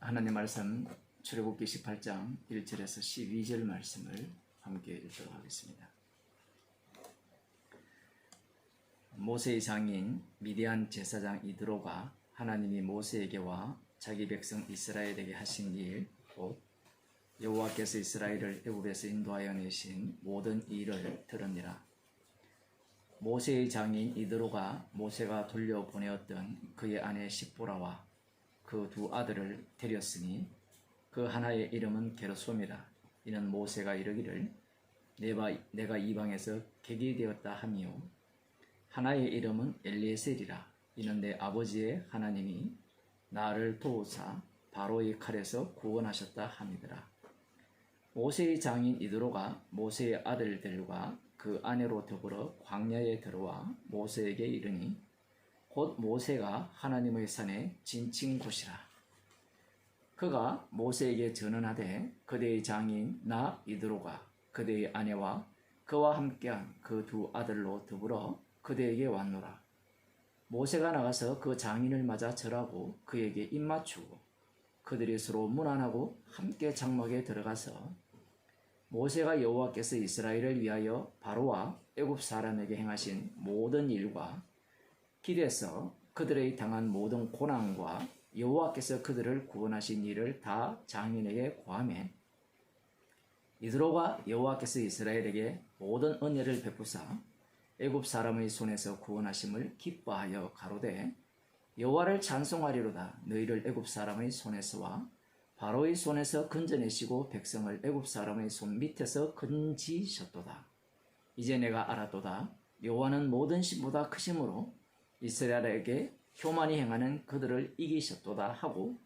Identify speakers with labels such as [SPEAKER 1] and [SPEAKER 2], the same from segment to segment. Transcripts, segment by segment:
[SPEAKER 1] 하나님 말씀 출애굽기 18장 1절에서 12절 말씀을 함께 읽도록 하겠습니다. 모세의 장인 미디안 제사장 이드로가 하나님이 모세에게와 자기 백성 이스라엘에게 하신 일, 곧 여호와께서 이스라엘을 애굽에서 인도하여 내신 모든 일을 들으니라. 모세의 장인 이드로가 모세가 돌려보내었던 그의 아내 십보라와 그 두 아들을 데렸으니 그 하나의 이름은 게르솜이라. 이는 모세가 이르기를 내가 이방에서 객이 되었다 하며, 하나의 이름은 엘리에셀이라. 이는 내 아버지의 하나님이 나를 도우사 바로의 칼에서 구원하셨다 함이더라. 모세의 장인 이드로가 모세의 아들들과 그 아내로 더불어 광야에 들어와 모세에게 이르니, 곧 모세가 하나님의 산에 진친 곳이라. 그가 모세에게 전언하되 그대의 장인 나 이드로가 그대의 아내와 그와 함께한 그 두 아들로 더불어 그대에게 왔노라. 모세가 나가서 그 장인을 맞아 절하고 그에게 입맞추고 그들이 서로 문안하고 함께 장막에 들어가서 모세가 여호와께서 이스라엘을 위하여 바로와 애굽 사람에게 행하신 모든 일과 길에서 그들의 당한 모든 고난과 여호와께서 그들을 구원하신 일을 다 장인에게 고하매, 이드로가 여호와께서 이스라엘에게 모든 은혜를 베푸사 애굽 사람의 손에서 구원하심을 기뻐하여 가로되, 여호와를 찬송하리로다. 너희를 애굽 사람의 손에서와 바로의 손에서 건져내시고 백성을 애굽 사람의 손 밑에서 건지셨도다. 이제 내가 알았도다. 여호와는 모든 신보다 크심으로 이스라엘에게 교만히 행하는 그들을 이기셨도다 하고,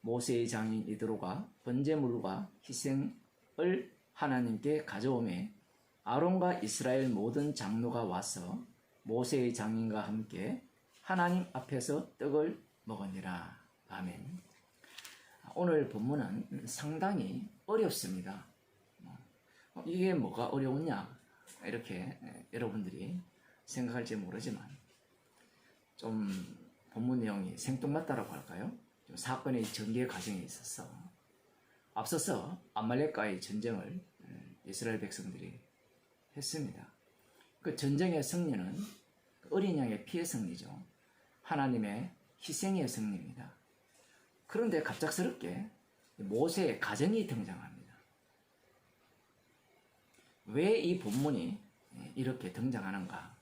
[SPEAKER 1] 모세의 장인 이드로가 번제물과 희생을 하나님께 가져오매 아론과 이스라엘 모든 장로가 와서 모세의 장인과 함께 하나님 앞에서 떡을 먹으니라. 아멘. 오늘 본문은 상당히 어렵습니다. 이게 뭐가 어려웠냐, 이렇게 여러분들이 생각할지 모르지만, 좀 본문 내용이 생뚱맞다라고 할까요? 좀 사건의 전개 과정에 있어서 앞서서 아말렉과의 전쟁을 이스라엘 백성들이 했습니다. 그 전쟁의 승리는 어린 양의 피의 승리죠. 하나님의 희생의 승리입니다. 그런데 갑작스럽게 모세의 가정이 등장합니다. 왜 이 본문이 이렇게 등장하는가?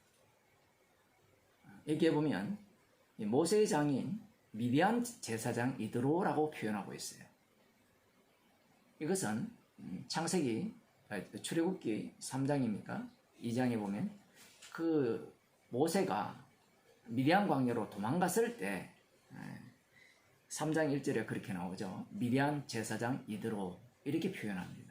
[SPEAKER 1] 여기에 보면 모세의 장인 미디안 제사장 이드로라고 표현하고 있어요. 이것은 출애굽기 3장입니까? 2장에 보면 그 모세가 미디안 광야로 도망갔을 때 3장 1절에 그렇게 나오죠. 미디안 제사장 이드로, 이렇게 표현합니다.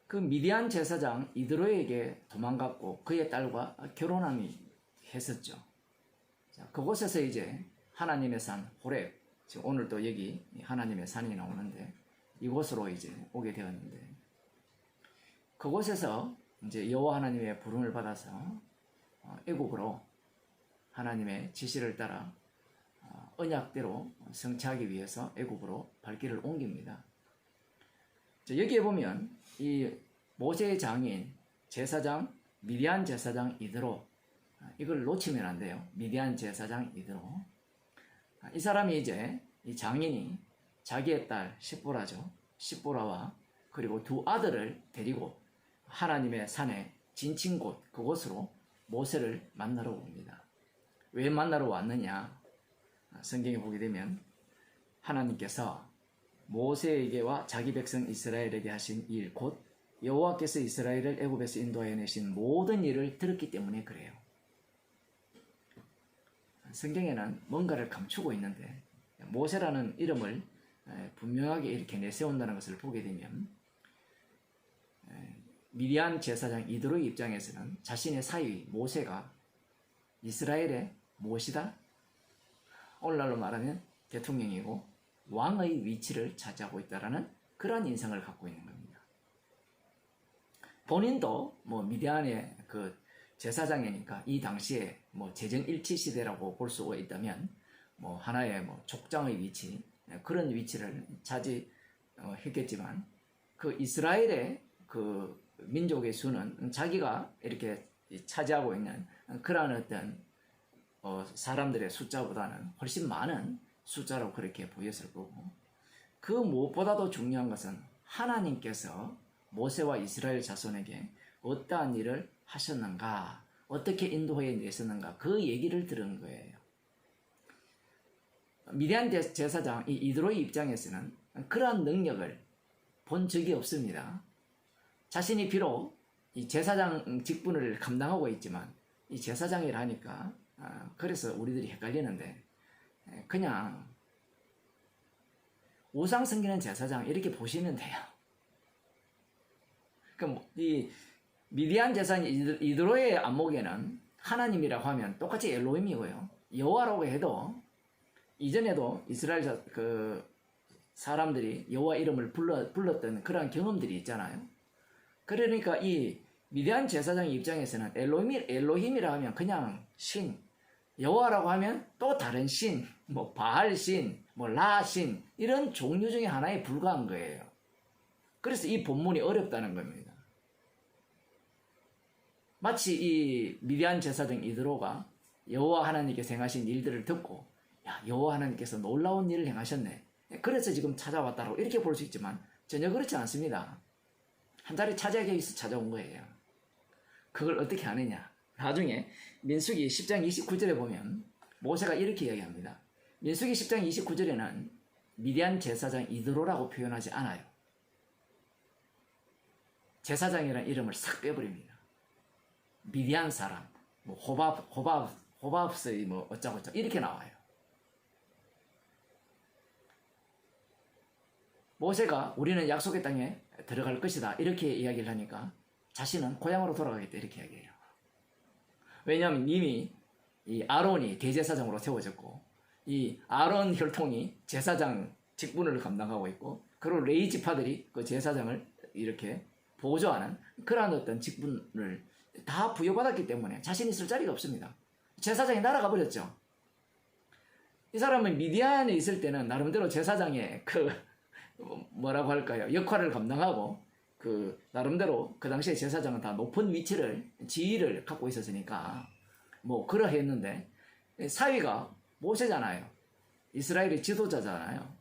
[SPEAKER 1] 그 미디안 제사장 이드로에게 도망갔고 그의 딸과 결혼함이 했었죠. 자, 그곳에서 이제 하나님의 산 호렙, 지금 오늘 또 여기 하나님의 산이 나오는데 이곳으로 이제 오게 되었는데, 그곳에서 이제 여호와 하나님의 부름을 받아서 애굽으로 하나님의 지시를 따라 언약대로 성취하기 위해서 애굽으로 발길을 옮깁니다. 자, 여기에 보면 이 모세의 장인 제사장 미디안 제사장 이드로, 이걸 놓치면 안 돼요. 미디안 제사장 이드로, 이 사람이 이제 이 장인이 자기의 딸 십보라죠. 십보라와 그리고 두 아들을 데리고 하나님의 산에 진친 곳, 그곳으로 모세를 만나러 옵니다. 왜 만나러 왔느냐? 성경에 보게 되면 하나님께서 모세에게와 자기 백성 이스라엘에게 하신 일, 곧 여호와께서 이스라엘을 애굽에서 인도하여 내신 모든 일을 들었기 때문에 그래요. 성경에는 뭔가를 감추고 있는데, 모세라는 이름을 분명하게 이렇게 내세운다는 것을 보게 되면 미디안 제사장 이드로의 입장에서는 자신의 사위 모세가 이스라엘의 무엇이다? 오늘날로 말하면 대통령이고 왕의 위치를 차지하고 있다라는 그러한 인상을 갖고 있는 겁니다. 본인도 미디안의 그 제사장이니까 이 당시에 뭐 재정일치 시대라고 볼 수가 있다면 뭐 하나의 뭐 족장의 위치 그런 위치를 차지했겠지만 그 이스라엘의 그 민족의 수는 자기가 이렇게 차지하고 있는 그러한 어떤 사람들의 숫자보다는 훨씬 많은 숫자로 그렇게 보였을 거고, 그 무엇보다도 중요한 것은 하나님께서 모세와 이스라엘 자손에게 어떠한 일을 하셨는가, 어떻게 인도해 내셨는가, 그 얘기를 들은 거예요. 미디안 제사장 이드로의 입장에서는 그러한 능력을 본 적이 없습니다. 자신이 비록 이 제사장 직분을 감당하고 있지만 이 제사장이라 하니까 그래서 우리들이 헷갈리는데, 그냥 우상 섬기는 제사장 이렇게 보시면 돼요. 그럼 이 미디안 제사장 이드로의 안목에는 하나님이라고 하면 똑같이 엘로힘이고요, 여호와라고 해도 이전에도 이스라엘 그 사람들이 여호와 이름을 불렀던 그런 경험들이 있잖아요. 그러니까 이 미디안 제사장의 입장에서는 엘로힘이라 하면 그냥 신, 여호와라고 하면 또 다른 신, 뭐 바알 신, 뭐 라 신, 이런 종류 중에 하나에 불과한 거예요. 그래서 이 본문이 어렵다는 겁니다. 마치 이 미디안 제사장 이드로가 여호와 하나님께서 행하신 일들을 듣고, 야, 여호와 하나님께서 놀라운 일을 행하셨네, 그래서 지금 찾아왔다고 이렇게 볼 수 있지만 전혀 그렇지 않습니다. 한 자리 차지하기 위해서 찾아온 거예요. 그걸 어떻게 하느냐, 나중에 민수기 10장 29절에 보면 모세가 이렇게 이야기합니다. 민수기 10장 29절에는 미디안 제사장 이드로라고 표현하지 않아요. 제사장이라는 이름을 싹 빼버립니다. 미디안 사람, 뭐 호밥스의 뭐 어쩌고저쩌고 이렇게 나와요. 모세가 우리는 약속의 땅에 들어갈 것이다 이렇게 이야기를 하니까 자신은 고향으로 돌아가겠다 이렇게 이야기해요. 왜냐하면 이미 이 아론이 대제사장으로 세워졌고, 이 아론 혈통이 제사장 직분을 감당하고 있고, 그리고 레위 지파들이 그 제사장을 이렇게 보조하는 그러한 어떤 직분을 다 부여받았기 때문에 자신이 쓸 자리가 없습니다. 제사장이 날아가 버렸죠. 이 사람은 미디안에 있을 때는 나름대로 제사장의 그 뭐라고 할까요, 역할을 감당하고, 그 나름대로 그 당시에 제사장은 다 높은 위치를, 지위를 갖고 있었으니까 뭐 그러했는데, 사위가 모세잖아요. 이스라엘의 지도자잖아요.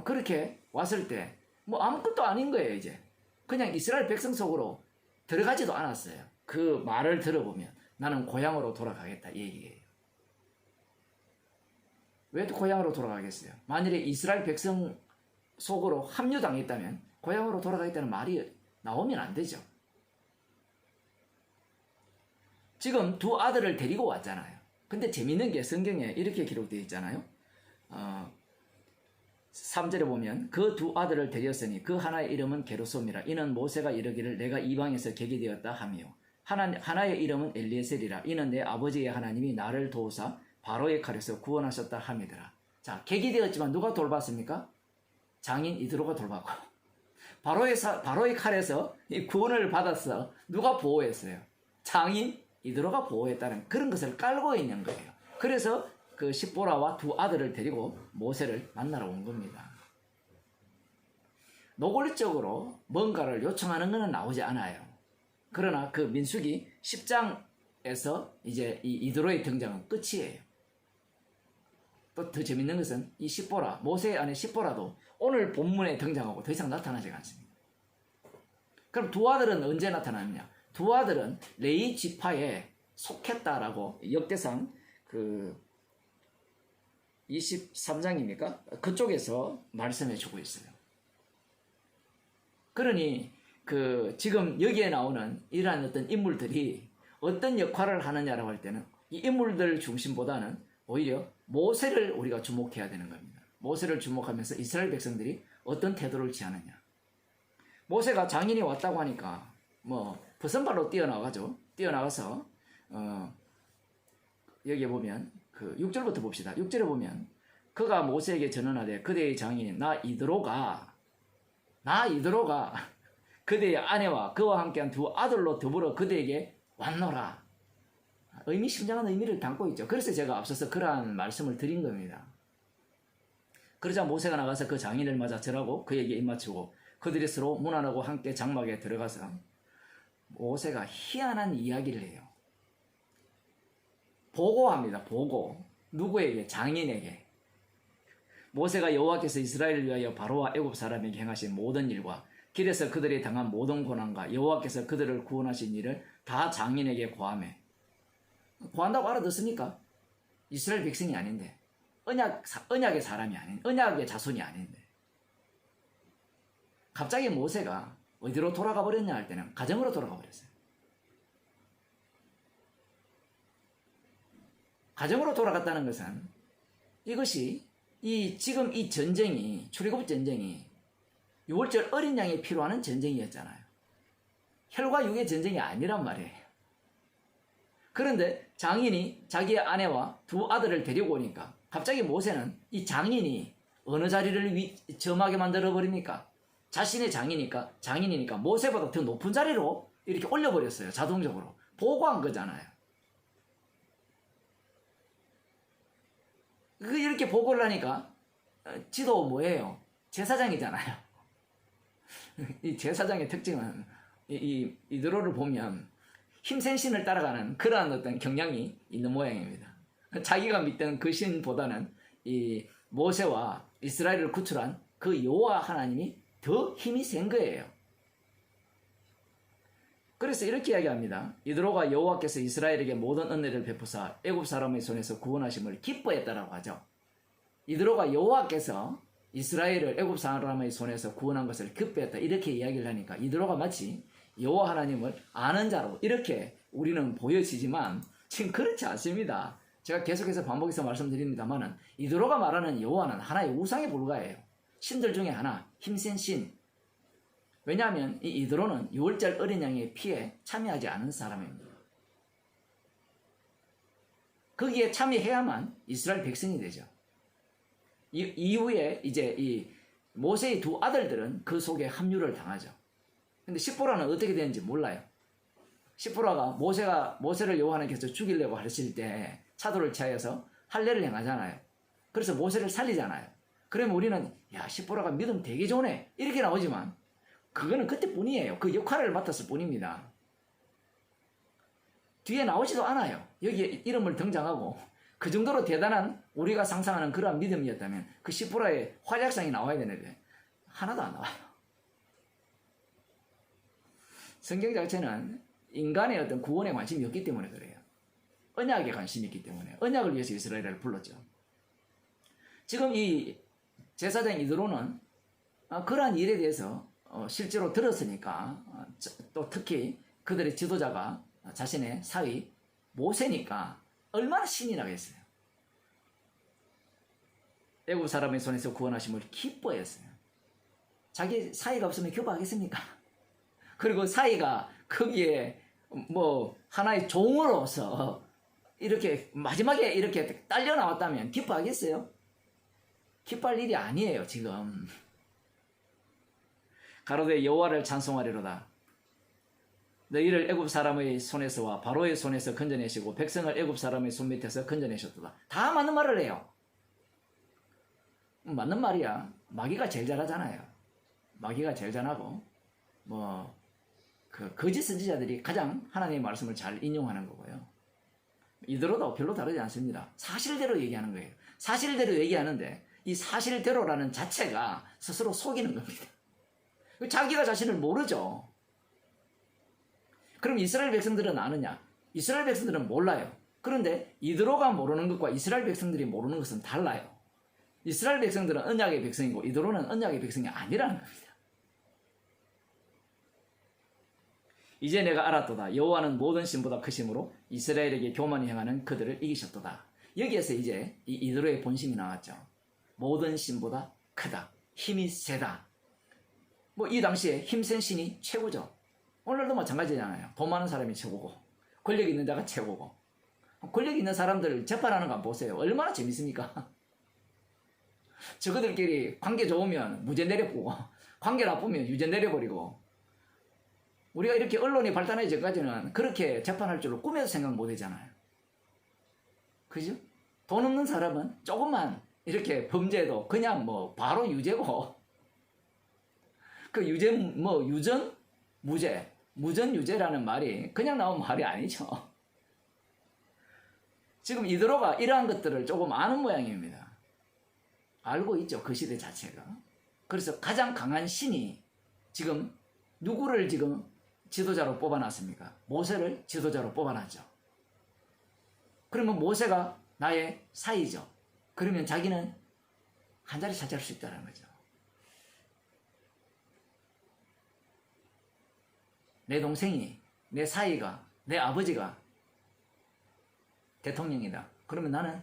[SPEAKER 1] 그렇게 왔을 때 뭐 아무것도 아닌 거예요. 이제 그냥 이스라엘 백성 속으로 들어가지도 않았어요. 그 말을 들어보면 나는 고향으로 돌아가겠다 이 얘기예요. 왜 고향으로 돌아가겠어요? 만일에 이스라엘 백성 속으로 합류당했다면 고향으로 돌아가겠다는 말이 나오면 안 되죠. 지금 두 아들을 데리고 왔잖아요. 근데 재밌는 게 성경에 이렇게 기록되어 있잖아요. 3절에 보면 그 두 아들을 데렸으니 그 하나의 이름은 게르솜이라. 이는 모세가 이르기를 내가 이방에서 객이 되었다 하며, 하나의 이름은 엘리에셀이라. 이는 내 아버지의 하나님이 나를 도우사 바로의 칼에서 구원하셨다 함이더라. 자, 객이 되었지만 누가 돌봤습니까? 장인 이드로가 돌봤고, 바로의 칼에서 이 구원을 받았어. 누가 보호했어요? 장인 이드로가 보호했다는 그런 것을 깔고 있는 거예요. 그래서 그 십보라와 두 아들을 데리고 모세를 만나러 온 겁니다. 노골적으로 뭔가를 요청하는 것은 나오지 않아요. 그러나 그 민수기 10장에서 이제 이 이드로의 등장은 끝이에요. 또 더 재밌는 것은 이 십보라, 모세 안에 십보라도 오늘 본문에 등장하고 더 이상 나타나지 않습니다. 그럼 두 아들은 언제 나타났느냐? 두 아들은 레위 지파에 속했다라고 역대상 그 23장입니까? 그쪽에서 말씀해 주고 있어요. 그러니 그 지금 여기에 나오는 이러한 어떤 인물들이 어떤 역할을 하느냐라고 할 때는 이 인물들 중심보다는 오히려 모세를 우리가 주목해야 되는 겁니다. 모세를 주목하면서 이스라엘 백성들이 어떤 태도를 취하느냐. 모세가 장인이 왔다고 하니까 뭐 버선발로 뛰어나가죠. 뛰어나가서 여기에 보면 그 6절부터 봅시다. 6절에 보면 그가 모세에게 전언하되 그대의 장인 나 이드로가 그대의 아내와 그와 함께한 두 아들로 더불어 그대에게 왔노라. 의미심장한 의미를 담고 있죠. 그래서 제가 앞서서 그러한 말씀을 드린 겁니다. 그러자 모세가 나가서 그 장인을 맞아 절하고 그에게 입맞추고 그들이 서로 문안하고 함께 장막에 들어가서 모세가 희한한 이야기를 해요. 보고합니다. 보고. 누구에게? 장인에게. 모세가 여호와께서 이스라엘을 위하여 바로와 애굽 사람에게 행하신 모든 일과 길에서 그들이 당한 모든 고난과 여호와께서 그들을 구원하신 일을 다 장인에게 고하매. 고한다고 알아듣습니까? 이스라엘 백성이 아닌데, 언약의 사람이 아닌, 언약의 자손이 아닌데. 갑자기 모세가 어디로 돌아가 버렸냐 할 때는 가정으로 돌아가 버렸어요. 가정으로 돌아갔다는 것은 이것이 지금 이 전쟁이, 출애굽 전쟁이 6월절 어린 양이 필요하는 전쟁이었잖아요. 혈과 육의 전쟁이 아니란 말이에요. 그런데 장인이 자기의 아내와 두 아들을 데리고 오니까 갑자기 모세는 이 장인이 어느 자리를 점하게 만들어 버립니까? 자신의 장인이니까 모세보다 더 높은 자리로 이렇게 올려버렸어요. 자동적으로. 보고한 거잖아요. 이렇게 보고를 하니까 지도 뭐예요? 제사장이잖아요. 이 제사장의 특징은 이드로를 보면 힘센 신을 따라가는 그러한 어떤 경향이 있는 모양입니다. 자기가 믿던 그 신보다는 이 모세와 이스라엘을 구출한 그 여호와 하나님이 더 힘이 센 거예요. 그래서 이렇게 이야기합니다. 이드로가 여호와께서 이스라엘에게 모든 은혜를 베푸사 애굽 사람의 손에서 구원하심을 기뻐했다라고 하죠. 이드로가 여호와께서 이스라엘을 애굽 사람의 손에서 구원한 것을 기뻐했다 이렇게 이야기를 하니까 이드로가 마치 여호와 하나님을 아는 자로 이렇게 우리는 보여지지만 지금 그렇지 않습니다. 제가 계속해서 반복해서 말씀드립니다만은 이드로가 말하는 여호와는 하나의 우상에 불과해요. 신들 중에 하나, 힘센 신. 왜냐하면 이 이드로는 6월절 어린 양의 피에 참여하지 않은 사람입니다. 거기에 참여해야만 이스라엘 백성이 되죠. 이후에 이제 이 모세의 두 아들들은 그 속에 합류를 당하죠. 근데 시보라는 어떻게 되는지 몰라요. 시보라가 모세를 여호와 하나님께서 죽이려고 하실 때 차도를 취하여서 할례를 행하잖아요. 그래서 모세를 살리잖아요. 그러면 우리는 야 시보라가 믿음 되게 좋네 이렇게 나오지만 그거는 그때뿐이에요. 그 역할을 맡았을 뿐입니다. 뒤에 나오지도 않아요. 여기에 이름을 등장하고 그 정도로 대단한 우리가 상상하는 그러한 믿음이었다면 그 시보라의 활약상이 나와야 되는데 하나도 안 나와요. 성경 자체는 인간의 어떤 구원에 관심이 없기 때문에 그래요. 언약에 관심이 있기 때문에 언약을 위해서 이스라엘을 불렀죠. 지금 이 제사장 이드로는 그러한 일에 대해서 실제로 들었으니까 또 특히 그들의 지도자가 자신의 사위 모세니까 얼마나 신이 나겠어요. 애굽 사람의 손에서 구원하심을 기뻐했어요. 자기 사위가 없으면 교부하겠습니까? 그리고 사위가 거기에 뭐 하나의 종으로서 이렇게 마지막에 이렇게 딸려 나왔다면 기뻐하겠어요? 기뻐할 일이 아니에요 지금. 가로되 여호와를 찬송하리로다. 너희를 애굽 사람의 손에서와 바로의 손에서 건져내시고 백성을 애굽 사람의 손 밑에서 건져내셨도다. 다 맞는 말을 해요. 맞는 말이야. 마귀가 제일 잘하잖아요. 마귀가 제일 잘하고 그 거짓 선지자들이 가장 하나님의 말씀을 잘 인용하는 거고요. 이들로도 별로 다르지 않습니다. 사실대로 얘기하는 거예요. 사실대로 얘기하는데 이 사실대로라는 자체가 스스로 속이는 겁니다. 자기가 자신을 모르죠. 그럼 이스라엘 백성들은 아느냐? 이스라엘 백성들은 몰라요. 그런데 이드로가 모르는 것과 이스라엘 백성들이 모르는 것은 달라요. 이스라엘 백성들은 언약의 백성이고 이드로는 언약의 백성이 아니라는 겁니다. 이제 내가 알았도다. 여호와는 모든 신보다 크심으로 이스라엘에게 교만히 행하는 그들을 이기셨도다. 여기에서 이제 이 이드로의 본심이 나왔죠. 모든 신보다 크다. 힘이 세다. 이 당시에 힘센 신이 최고죠. 오늘도 마찬가지잖아요. 돈 많은 사람이 최고고 권력 있는 자가 최고고. 권력 있는 사람들 재판하는 거 보세요. 얼마나 재밌습니까? 저거들끼리 관계 좋으면 무죄 내려보고 관계 나쁘면 유죄 내려버리고. 우리가 이렇게 언론이 발달하기 전까지는 그렇게 재판할 줄을 꿈에도 생각 못 하잖아요. 그죠? 돈 없는 사람은 조금만 이렇게 범죄도 그냥 뭐 바로 유죄고, 그 유죄, 뭐 유전, 무죄, 무전 유죄라는 말이 그냥 나온 말이 아니죠. 지금 이드로가 이러한 것들을 조금 아는 모양입니다. 알고 있죠, 그 시대 자체가. 그래서 가장 강한 신이 지금 누구를 지금 지도자로 뽑아놨습니까? 모세를 지도자로 뽑아놨죠. 그러면 모세가 나의 사이죠. 그러면 자기는 한 자리 차지할 수 있다는 거죠. 내 동생이, 내 사이가, 내 아버지가 대통령이다. 그러면 나는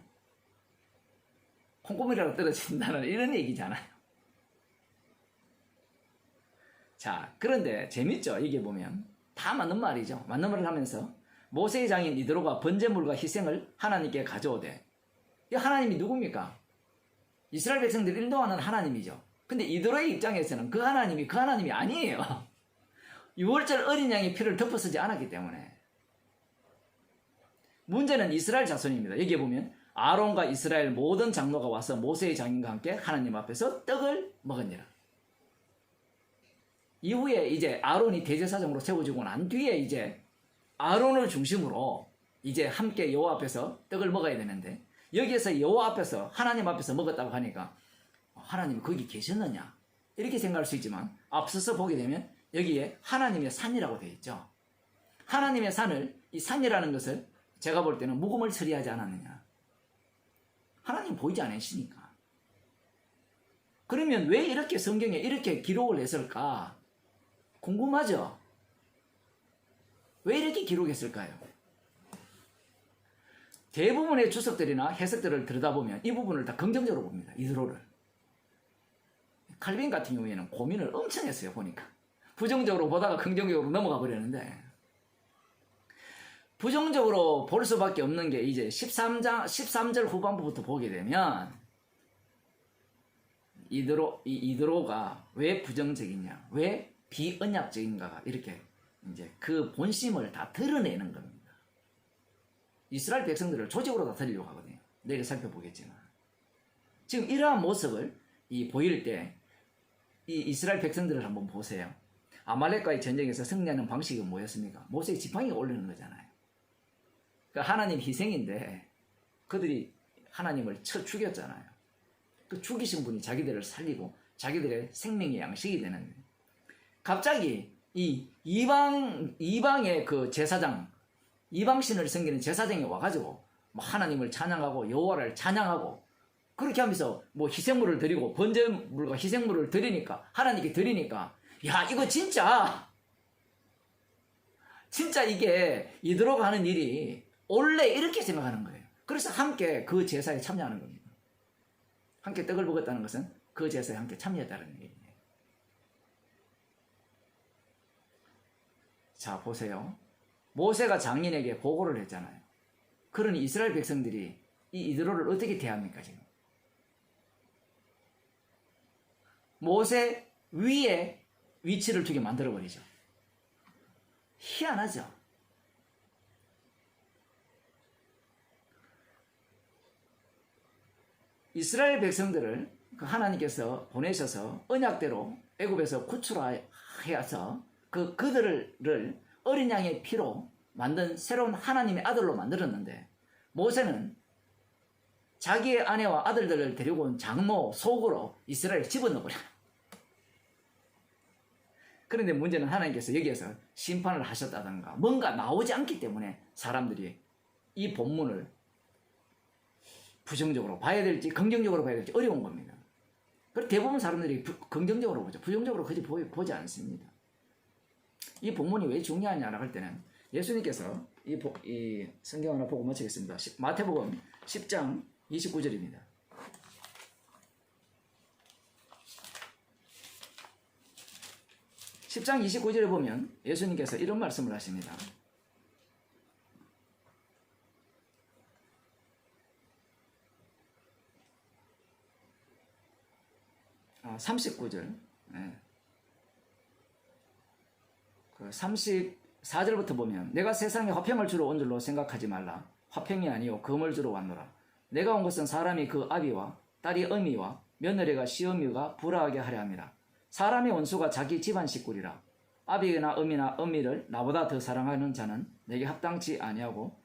[SPEAKER 1] 콩고물이라도 떨어진다는 이런 얘기잖아요. 자, 그런데 재밌죠? 이게 보면 다 맞는 말이죠. 맞는 말을 하면서 모세의 장인 이드로가 번제물과 희생을 하나님께 가져오되, 이 하나님이 누굽니까? 이스라엘 백성들을 인도하는 하나님이죠. 근데 이드로의 입장에서는 그 하나님이 아니에요. 6월절 어린 양의 피를 덮어쓰지 않았기 때문에. 문제는 이스라엘 자손입니다. 여기에 보면 아론과 이스라엘 모든 장로가 와서 모세의 장인과 함께 하나님 앞에서 떡을 먹으니라. 이후에 이제 아론이 대제사장으로 세워지고 난 뒤에 이제 아론을 중심으로 이제 함께 여호와 앞에서 떡을 먹어야 되는데, 여기에서 여호와 앞에서 하나님 앞에서 먹었다고 하니까 하나님이 거기 계셨느냐 이렇게 생각할 수 있지만, 앞서서 보게 되면 여기에 하나님의 산이라고 되어 있죠. 하나님의 산을, 이 산이라는 것을 제가 볼 때는 묵음을 처리하지 않았느냐. 하나님 보이지 않으시니까. 그러면 왜 이렇게 성경에 이렇게 기록을 했을까? 궁금하죠? 왜 이렇게 기록했을까요? 대부분의 주석들이나 해석들을 들여다보면 이 부분을 다 긍정적으로 봅니다. 이드로를. 칼빈 같은 경우에는 고민을 엄청 했어요. 보니까 부정적으로 보다가 긍정적으로 넘어가 버렸는데, 부정적으로 볼 수밖에 없는 게 이제 13절 후반부부터 보게 되면 이드로가 왜 부정적이냐, 왜 비언약적인가가 이렇게 이제 그 본심을 다 드러내는 겁니다. 이스라엘 백성들을 조직으로 다 살리려고 하거든요. 내일 살펴보겠지만. 지금 이러한 모습을 보일 때 이 이스라엘 백성들을 한번 보세요. 아말렉과의 전쟁에서 승리하는 방식이 뭐였습니까? 모세의 지팡이가 올리는 거잖아요. 그러니까 하나님 희생인데 그들이 하나님을 쳐 죽였잖아요. 그 죽이신 분이 자기들을 살리고 자기들의 생명의 양식이 되는데, 갑자기 이 이방의 그 제사장, 이방신을 섬기는 제사장이 와가지고 뭐 하나님을 찬양하고 여호와를 찬양하고 그렇게 하면서 뭐 희생물을 드리고 번제물과 희생물을 드리니까, 하나님께 드리니까, 야 이거 진짜 이게 이드로가 하는 일이 원래 이렇게 생각하는 거예요. 그래서 함께 그 제사에 참여하는 겁니다. 함께 떡을 먹었다는 것은 그 제사에 함께 참여했다는 얘기예요. 자 보세요. 모세가 장인에게 보고를 했잖아요. 그러니 이스라엘 백성들이 이 이드로를 어떻게 대합니까 지금? 모세 위에 위치를 두게 만들어버리죠. 희한하죠. 이스라엘 백성들을 하나님께서 보내셔서 언약대로 애굽에서 구출하여서 그들을 어린 양의 피로 만든 새로운 하나님의 아들로 만들었는데, 모세는 자기의 아내와 아들들을 데리고 온 장모 속으로 이스라엘을 집어넣어버려요. 그런데 문제는 하나님께서 여기에서 심판을 하셨다든가 뭔가 나오지 않기 때문에 사람들이 이 본문을 부정적으로 봐야 될지 긍정적으로 봐야 될지 어려운 겁니다. 그리고 대부분 사람들이 긍정적으로 보죠. 부정적으로 그지 보지 않습니다. 이 본문이 왜 중요하냐라고 할 때는, 예수님께서 이 성경 하나 보고 마치겠습니다. 마태복음 10장 29절입니다. (10장 29절에) 보면 예수님께서 이런 말씀을 하십니다. 39절, 그 34절부터 보면, 내가 세상에 화평을 주러 온 줄로 생각하지 말라. 화평이 아니요 검을 주러 왔노라. 내가 온 것은 사람이 그 아비와 딸이 어미와 며느리가 시어미가 불화하게 하려 함이라. 사람의 원수가 자기 집안 식구리라. 아비나 어미나 어미를 나보다 더 사랑하는 자는 내게 합당치 아니하고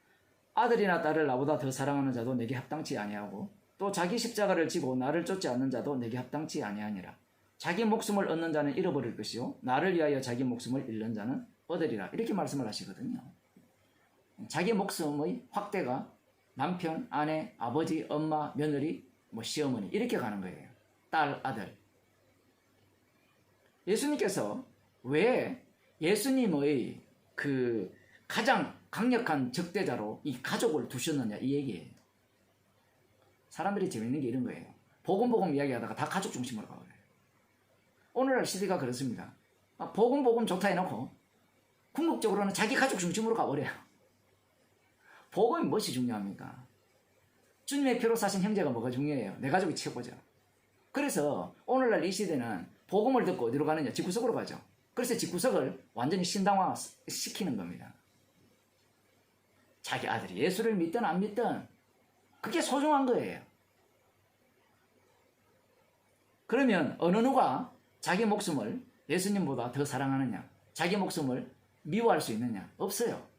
[SPEAKER 1] 아들이나 딸을 나보다 더 사랑하는 자도 내게 합당치 아니하고 또 자기 십자가를 지고 나를 쫓지 않는 자도 내게 합당치 아니하니라. 자기 목숨을 얻는 자는 잃어버릴 것이요 나를 위하여 자기 목숨을 잃는 자는 얻으리라. 이렇게 말씀을 하시거든요. 자기 목숨의 확대가 남편, 아내, 아버지, 엄마, 며느리, 시어머니 이렇게 가는 거예요. 딸, 아들. 예수님께서 왜 예수님의 그 가장 강력한 적대자로 이 가족을 두셨느냐 이 얘기예요. 사람들이 재밌는 게 이런 거예요. 복음 이야기하다가 다 가족 중심으로 가버려요. 오늘날 시대가 그렇습니다. 복음 좋다 해놓고 궁극적으로는 자기 가족 중심으로 가버려요. 복음이 무엇이 중요합니까? 주님의 피로 사신 형제가 뭐가 중요해요? 내 가족이 최고죠. 그래서 오늘날 이 시대는 복음을 듣고 어디로 가느냐? 집구석으로 가죠. 그래서 집구석을 완전히 신당화 시키는 겁니다. 자기 아들이 예수를 믿든 안 믿든 그게 소중한 거예요. 그러면 어느 누가 자기 목숨을 예수님보다 더 사랑하느냐? 자기 목숨을 미워할 수 있느냐? 없어요.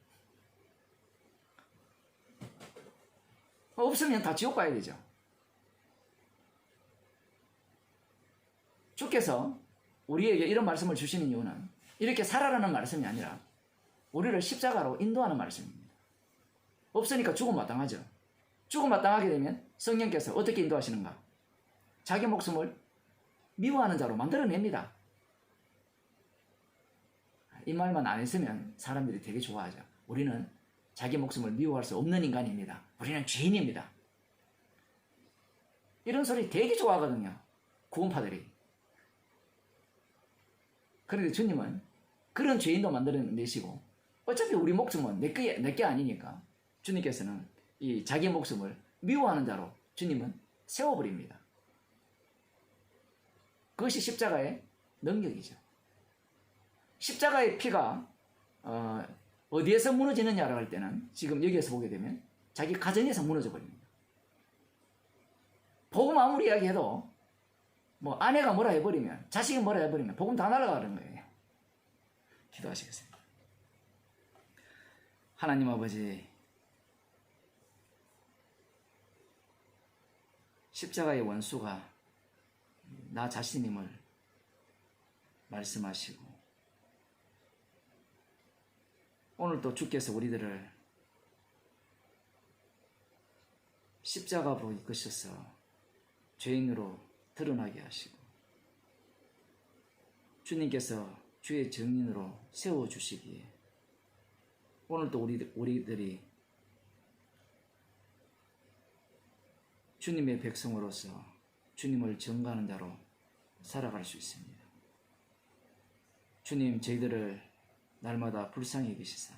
[SPEAKER 1] 없으면 다 지옥 가야 되죠. 주께서 우리에게 이런 말씀을 주시는 이유는 이렇게 살아라는 말씀이 아니라 우리를 십자가로 인도하는 말씀입니다. 없으니까 죽음 마땅하죠. 죽음 마땅하게 되면 성령께서 어떻게 인도하시는가? 자기 목숨을 미워하는 자로 만들어냅니다. 이 말만 안 했으면 사람들이 되게 좋아하죠. 우리는 자기 목숨을 미워할 수 없는 인간입니다. 우리는 죄인입니다. 이런 소리 되게 좋아하거든요. 구원파들이. 그런데 주님은 그런 죄인도 만들어내시고 어차피 우리 목숨은 내 게 아니니까 주님께서는 이 자기 목숨을 미워하는 자로 주님은 세워버립니다. 그것이 십자가의 능력이죠. 십자가의 피가 어디에서 무너지느냐라고 할 때는 지금 여기에서 보게 되면 자기 가정에서 무너져 버립니다. 복음 아무리 이야기해도 아내가 뭐라 해버리면 자식이 뭐라 해버리면 복음 다 날아가는 거예요. 기도하시겠습니다. 하나님 아버지, 십자가의 원수가 나 자신임을 말씀하시고 오늘 또 주께서 우리들을 십자가로 이끄셔서 죄인으로 드러나게 하시고 주님께서 주의 증인으로 세워주시기에 오늘 또 우리들이 주님의 백성으로서 주님을 증거하는 자로 살아갈 수 있습니다. 주님, 저희들을 날마다 불쌍히 여기시사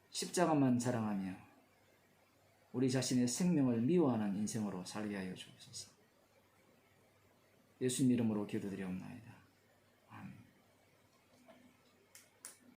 [SPEAKER 1] 십자가만 사랑하며 우리 자신의 생명을 미워하는 인생으로 살게 하여 주옵소서. 예수님 이름으로 기도드리옵나이다.